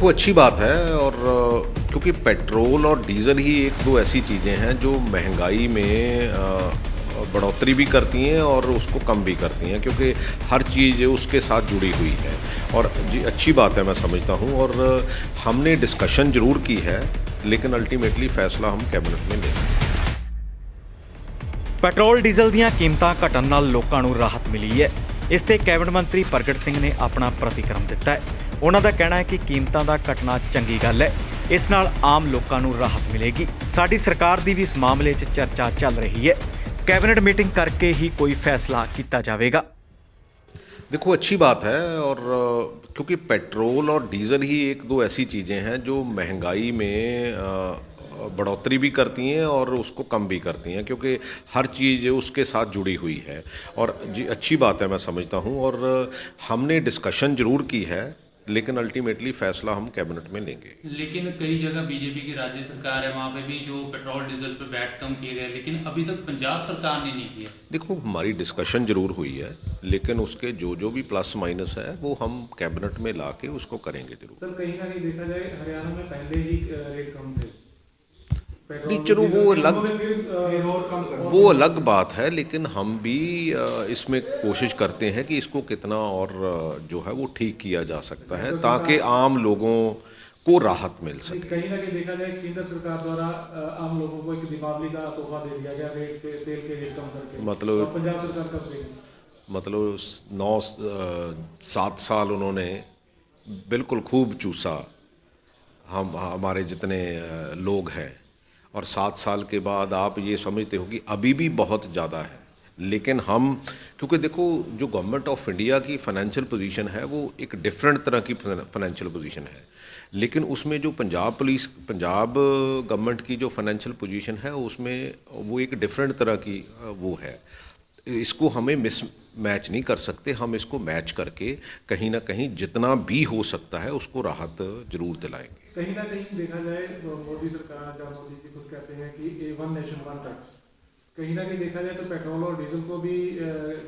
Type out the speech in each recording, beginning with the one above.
देखो अच्छी बात है और क्योंकि पेट्रोल और डीज़ल ही एक दो ऐसी चीज़ें हैं जो महंगाई में बढ़ोतरी भी करती हैं और उसको कम भी करती हैं, क्योंकि हर चीज़ उसके साथ जुड़ी हुई है। और जी अच्छी बात है, मैं समझता हूँ। और हमने डिस्कशन ज़रूर की है, लेकिन अल्टीमेटली फ़ैसला हम कैबिनेट में लेंगे। ਪੈਟਰੋਲ ਡੀਜ਼ਲ ਦੀਆਂ ਕੀਮਤਾਂ ਘਟਣ ਨਾਲ ਲੋਕਾਂ ਨੂੰ ਰਾਹਤ ਮਿਲੀ ਹੈ। ਇਸ ਤੇ ਕੈਬਨਿਟ ਮੰਤਰੀ ਪ੍ਰਗਟ ਸਿੰਘ ਨੇ ਆਪਣਾ ਪ੍ਰਤੀਕਰਮ ਦਿੱਤਾ ਹੈ। ਉਹਨਾਂ ਦਾ ਕਹਿਣਾ ਹੈ ਕਿ ਕੀਮਤਾਂ ਦਾ ਘਟਣਾ ਚੰਗੀ ਗੱਲ ਹੈ, ਇਸ ਨਾਲ ਆਮ ਲੋਕਾਂ ਨੂੰ ਰਾਹਤ ਮਿਲੇਗੀ। ਸਾਡੀ ਸਰਕਾਰ ਦੀ ਵੀ ਇਸ ਮਾਮਲੇ 'ਚ ਚਰਚਾ ਚੱਲ ਰਹੀ ਹੈ। कैबिनेट मीटिंग करके ही कोई फैसला किया जाएगा। देखो अच्छी बात है और क्योंकि पेट्रोल और डीज़ल ही एक दो ऐसी चीज़ें हैं जो महंगाई में बढ़ोतरी भी करती हैं और उसको कम भी करती हैं, क्योंकि हर चीज़ उसके साथ जुड़ी हुई है। और जी अच्छी बात है, मैं समझता हूँ। और हमने डिस्कशन ज़रूर की है, लेकिन अल्टीमेटली फ़ैसला हम कैबिनेट में लेंगे। लेकिन कई जगह बीजेपी की राज्य सरकार है, वहाँ पे भी जो पेट्रोल डीजल पे वैट कम किए गए, लेकिन अभी तक पंजाब सरकार ने नहीं किया। देखो हमारी डिस्कशन ज़रूर हुई है, लेकिन उसके जो भी प्लस माइनस है वो हम कैबिनेट में ला के उसको करेंगे जरूर। सर कहीं ना कहीं देखा जाए हरियाणा में पहले ही रेट कम थे। नहीं चलो वो अलग बात है, लेकिन हम भी इसमें कोशिश करते हैं कि इसको कितना और जो है वो ठीक किया जा सकता है, ताकि आम लोगों को राहत मिल सके। कहीं ना कहीं देखा जाए केंद्र सरकार द्वारा आम लोगों को एक दीपावली का तोहफा दे दिया गया, तेल के रेट कम करके। मतलब पंजाब सरकार कब देगी? मतलब 7 साल उन्होंने बिल्कुल खूब चूसा हमारे जितने लोग हैं, और 7 साल के बाद आप ये समझते हो कि अभी भी बहुत ज़्यादा है। लेकिन हम क्योंकि देखो जो गवर्नमेंट ऑफ इंडिया की फ़ाइनेंशियल पोजीशन है वो एक डिफरेंट तरह की फ़ाइनेंशियल पोजीशन है, लेकिन उसमें जो पंजाब गवर्नमेंट की जो फ़ाइनेंशियल पोजीशन है उसमें वो एक डिफरेंट तरह की वो है। इसको हमें मिसमैच नहीं कर सकते, हम इसको मैच करके कहीं ना कहीं जितना भी हो सकता है उसको राहत जरूर दिलाएंगे। कहीं ना कहीं देखा जाए मोदी सरकार या मोदी जी खुद कहते हैं कि वन नेशन वन टैक्स, कहीं ना कहीं देखा जाए तो पेट्रोल और डीजल को भी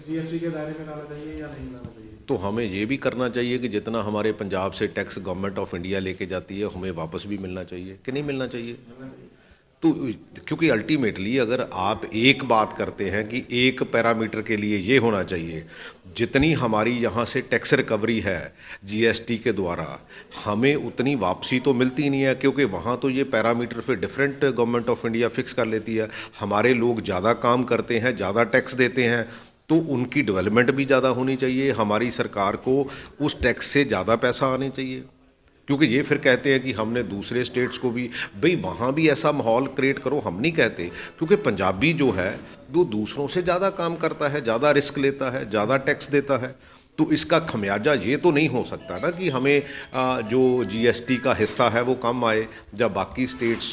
जीएसटी के दायरे में लाना चाहिए या नहीं लाना चाहिए? तो हमें ये भी करना चाहिए कि जितना हमारे पंजाब से टैक्स गवर्नमेंट ऑफ इंडिया लेके जाती है हमें वापस भी मिलना चाहिए कि नहीं मिलना चाहिए। तो क्योंकि अल्टीमेटली अगर आप एक बात करते हैं कि एक पैरामीटर के लिए ये होना चाहिए, जितनी हमारी यहाँ से टैक्स रिकवरी है जीएसटी के द्वारा हमें उतनी वापसी तो मिलती नहीं है, क्योंकि वहाँ तो ये पैरामीटर फिर different government of India fix कर लेती है। हमारे लोग ज़्यादा काम करते हैं, ज़्यादा टैक्स देते हैं, तो उनकी डेवलपमेंट भी ज़्यादा होनी चाहिए। हमारी सरकार को उस टैक्स से ज़्यादा पैसा आने चाहिए, क्योंकि ये फिर कहते हैं कि हमने दूसरे स्टेट्स को भी, भाई वहाँ भी ऐसा माहौल क्रिएट करो। हम नहीं कहते, क्योंकि पंजाबी जो है वो दूसरों से ज़्यादा काम करता है, ज़्यादा रिस्क लेता है, ज़्यादा टैक्स देता है, तो इसका खमियाजा ये तो नहीं हो सकता ना कि हमें जो जीएसटी का हिस्सा है वो कम आए जब बाकी स्टेट्स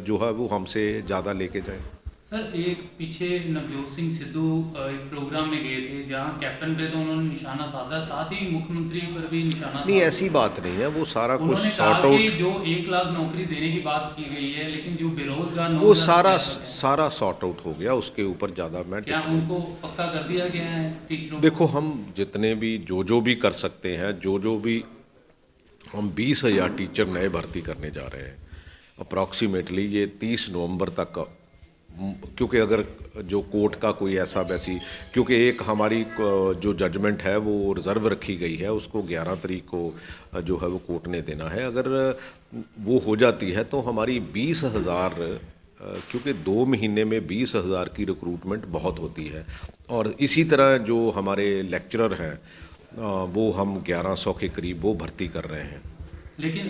जो है वो हमसे ज़्यादा लेके जाएं। सर एक पीछे नवजोत सिंह सिद्धू इस प्रोग्राम में गए थे जहां कैप्टन पे तो उन्होंने निशाना साधा, साथ ही मुख्यमंत्री पर भी निशाना नहीं ऐसी बात नहीं है, वो सारा कुछ उन्होंने सॉर्ट कहा आउट, कि जो 1 लाख नौकरी देने की बात की गई है, लेकिन जो बेरोजगार वो सारा सॉर्ट आउट हो गया। उसके ऊपर ज़्यादा मैं क्या उनको पक्का कर दिया गया है टीचरों? देखो हम जितने भी जो भी कर सकते हैं, जो भी हम 20,000 टीचर नए भर्ती करने जा रहे हैं अप्रॉक्सीमेटली ये 30 नवंबर तक, क्योंकि अगर जो कोर्ट का कोई ऐसा वैसी, क्योंकि एक हमारी जो जजमेंट है वो रिज़र्व रखी गई है, उसको 11 तारीख को जो है वो कोर्ट ने देना है। अगर वो हो जाती है तो हमारी 20,000, क्योंकि 2 महीने में 20,000 की रिक्रूटमेंट बहुत होती है। और इसी तरह जो हमारे लेक्चरर हैं वो हम 1100 के करीब वो भर्ती कर रहे हैं। लेकिन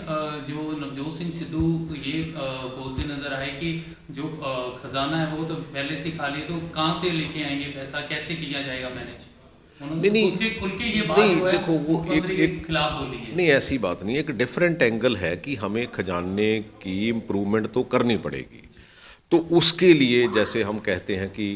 जो नवजोत सिंह सिद्धू ये बोलते नजर आए कि जो खजाना है वो तो पहले से खाली है, तो कहाँ से लेके आएंगे पैसा, कैसे किया जाएगा मैनेज? देखो वो एक खिलाफ बोली है। नहीं ऐसी बात नहीं है, एक डिफरेंट एंगल है कि हमें खजाने की इम्प्रूवमेंट तो करनी पड़ेगी। तो उसके लिए जैसे हम कहते हैं कि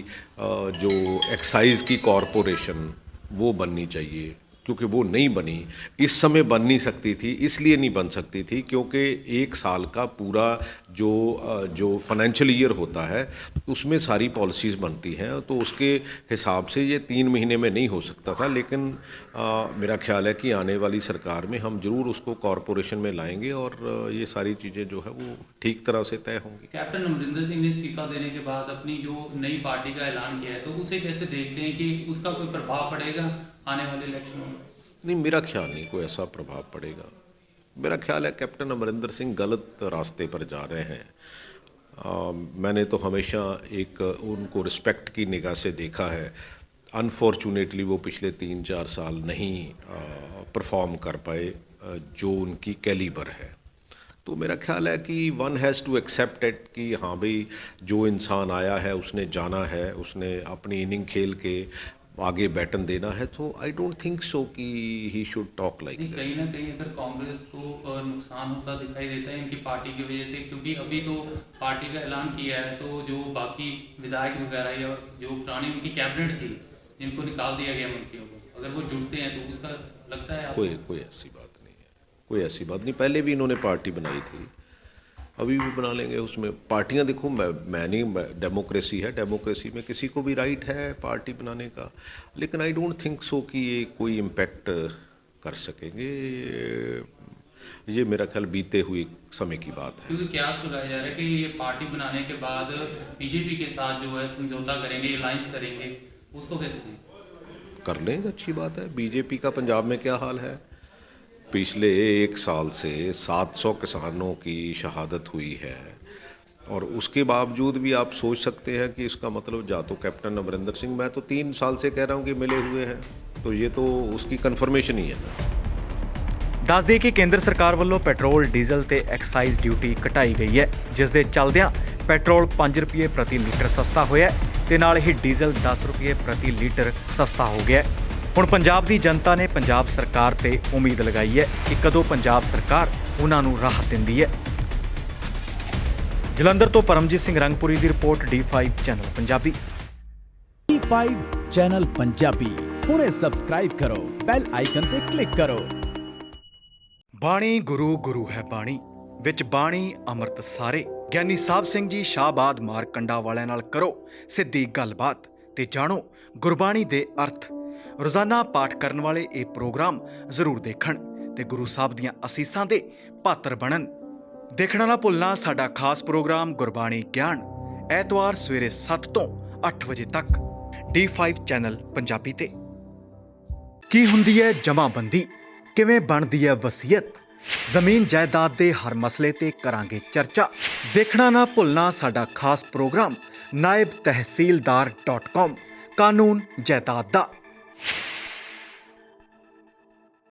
जो एक्साइज़ की कॉरपोरेशन वो बननी चाहिए, क्योंकि वो नहीं बनी, इस समय बन नहीं सकती थी, इसलिए नहीं बन सकती थी क्योंकि एक साल का पूरा जो फाइनेंशियल ईयर होता है उसमें सारी पॉलिसीज़ बनती हैं, तो उसके हिसाब से ये 3 महीने में नहीं हो सकता था। लेकिन मेरा ख्याल है कि आने वाली सरकार में हम ज़रूर उसको कॉरपोरेशन में लाएंगे और ये सारी चीज़ें जो है वो ठीक तरह से तय होंगी। कैप्टन अमरिंदर सिंह ने इस्तीफा देने के बाद अपनी जो नई पार्टी का ऐलान किया है, तो उसे कैसे देखते हैं कि उसका कोई प्रभाव पड़ेगा आने वाले इलेक्शनों में? नहीं, मेरा ख्याल नहीं कोई ऐसा प्रभाव पड़ेगा। मेरा ख्याल है कैप्टन अमरिंदर सिंह गलत रास्ते पर जा रहे हैं। मैंने तो हमेशा एक उनको रिस्पेक्ट की निगाह से देखा है। अनफॉर्चुनेटली वो पिछले 3-4 साल नहीं परफॉर्म कर पाए जो उनकी कैलिबर है। तो मेरा ख्याल है कि one has to accept it कि हाँ भाई, जो इंसान आया है उसने जाना है, उसने अपनी इनिंग खेल के आगे बैटन देना है, तो आई डोंट थिंक सो कि he should talk like this. कहीं ना कहीं अगर कांग्रेस को नुकसान होता दिखाई देता है इनकी पार्टी की वजह से, क्योंकि अभी तो पार्टी का ऐलान किया है, तो जो बाकी विधायक वगैरह या जो पुरानी उनकी कैबिनेट थी जिनको निकाल दिया गया मंत्रियों को, अगर वो जुड़ते हैं तो उसका लगता है कोई ऐसी बात नहीं है, कोई ऐसी बात नहीं। पहले भी इन्होंने पार्टी बनाई थी, अभी भी बना लेंगे। उसमें पार्टियां देखो, मैं नहीं, डेमोक्रेसी है, डेमोक्रेसी में किसी को भी राइट है पार्टी बनाने का, लेकिन आई डोंट थिंक सो कि ये कोई इम्पैक्ट कर सकेंगे। ये मेरा ख्याल बीते हुए समय की बात है। क्योंकि क्यास लगाया जा रहा है कि ये पार्टी बनाने के बाद बीजेपी के साथ जो है समझौता करेंगे, अलायंस करेंगे, उसको कैसे दें? कर लेंगे, अच्छी बात है। बीजेपी का पंजाब में क्या हाल है? पिछले 1 साल से 700 किसानों की शहादत हुई है, और उसके बावजूद भी आप सोच सकते हैं कि इसका मतलब जा तो कैप्टन अमरिंदर सिंह, मैं तो 3 साल से कह रहा हूं कि मिले हुए हैं, तो ये तो उसकी कन्फर्मेशन ही है। ਦੱਸ ਦਈਏ ਕਿ ਕੇਂਦਰ ਸਰਕਾਰ ਵੱਲੋਂ ਪੈਟਰੋਲ, ਡੀਜ਼ਲ ਤੇ ਐਕਸਾਈਜ਼ ਡਿਊਟੀ ਘਟਾਈ ਗਈ ਹੈ, ਜਿਸ ਦੇ ਚੱਲਦਿਆਂ ਪੈਟਰੋਲ 5 ਰੁਪਏ ਪ੍ਰਤੀ ਲੀਟਰ ਸਸਤਾ ਹੋਇਆ ਤੇ ਨਾਲ ਹੀ ਡੀਜ਼ਲ 10 ਰੁਪਏ ਪ੍ਰਤੀ ਲੀਟਰ ਸਸਤਾ ਹੋ ਗਿਆ। ਹੁਣ ਪੰਜਾਬ ਦੀ ਜਨਤਾ ਨੇ ਪੰਜਾਬ ਸਰਕਾਰ ਤੇ ਉਮੀਦ ਲਗਾਈ ਹੈ ਕਿ ਕਦੋਂ ਪੰਜਾਬ ਸਰਕਾਰ ਉਹਨਾਂ ਨੂੰ ਰਾਹਤ ਦਿੰਦੀ ਹੈ। ਜਲੰਧਰ ਤੋਂ ਪਰਮਜੀਤ ਸਿੰਘ ਰੰਗਪੁਰੀ ਦੀ report D5 channel Punjabi. D5 channel Punjabi ਹੁਣੇ ਸਬਸਕ੍ਰਾਈਬ ਕਰੋ, ਬੈਲ ਆਈਕਨ ਤੇ ਕਲਿੱਕ ਕਰੋ। ਬਾਣੀ ਗੁਰੂ ਗੁਰੂ ਹੈ ਬਾਣੀ, ਵਿੱਚ ਬਾਣੀ ਅੰਮ੍ਰਿਤ ਸਾਰੇ। ਗਿਆਨੀ ਸਾਹਿਬ ਸਿੰਘ ਜੀ ਸ਼ਾਹਬਾਦ ਮਾਰਕੰਡਾ ਵਾਲਿਆਂ ਨਾਲ ਕਰੋ ਸਿੱਧੀ ਗੱਲਬਾਤ ਤੇ ਜਾਣੋ ਗੁਰਬਾਣੀ ਦੇ ਅਰਥ। ਰੋਜ਼ਾਨਾ ਪਾਠ ਕਰਨ ਵਾਲੇ ਇਹ ਪ੍ਰੋਗਰਾਮ ਜ਼ਰੂਰ ਦੇਖਣ ਤੇ ਗੁਰੂ ਸਾਹਿਬ ਦੀਆਂ ਅਸੀਸਾਂ ਦੇ ਪਾਤਰ ਬਣਨ। ਦੇਖਣਾ ਨਾ ਭੁੱਲਣਾ ਸਾਡਾ ਖਾਸ ਪ੍ਰੋਗਰਾਮ ਗੁਰਬਾਣੀ ਗਿਆਨ, ਐਤਵਾਰ ਸਵੇਰੇ 7 ਤੋਂ 8 ਵਜੇ ਤੱਕ D5 ਚੈਨਲ ਪੰਜਾਬੀ ਤੇ। ਕੀ ਹੁੰਦੀ ਹੈ ਜਮਾਬੰਦੀ, ਕਿਵੇਂ ਬਣਦੀ ਹੈ ਵਸੀਅਤ, ਜ਼ਮੀਨ ਜਾਇਦਾਦ ਦੇ ਹਰ ਮਸਲੇ ਤੇ ਕਰਾਂਗੇ ਚਰਚਾ। ਦੇਖਣਾ ਨਾ ਭੁੱਲਣਾ ਸਾਡਾ ਖਾਸ ਪ੍ਰੋਗਰਾਮ naibtehsildar.com ਕਾਨੂੰਨ ਜਾਇਦਾਦ ਦਾ।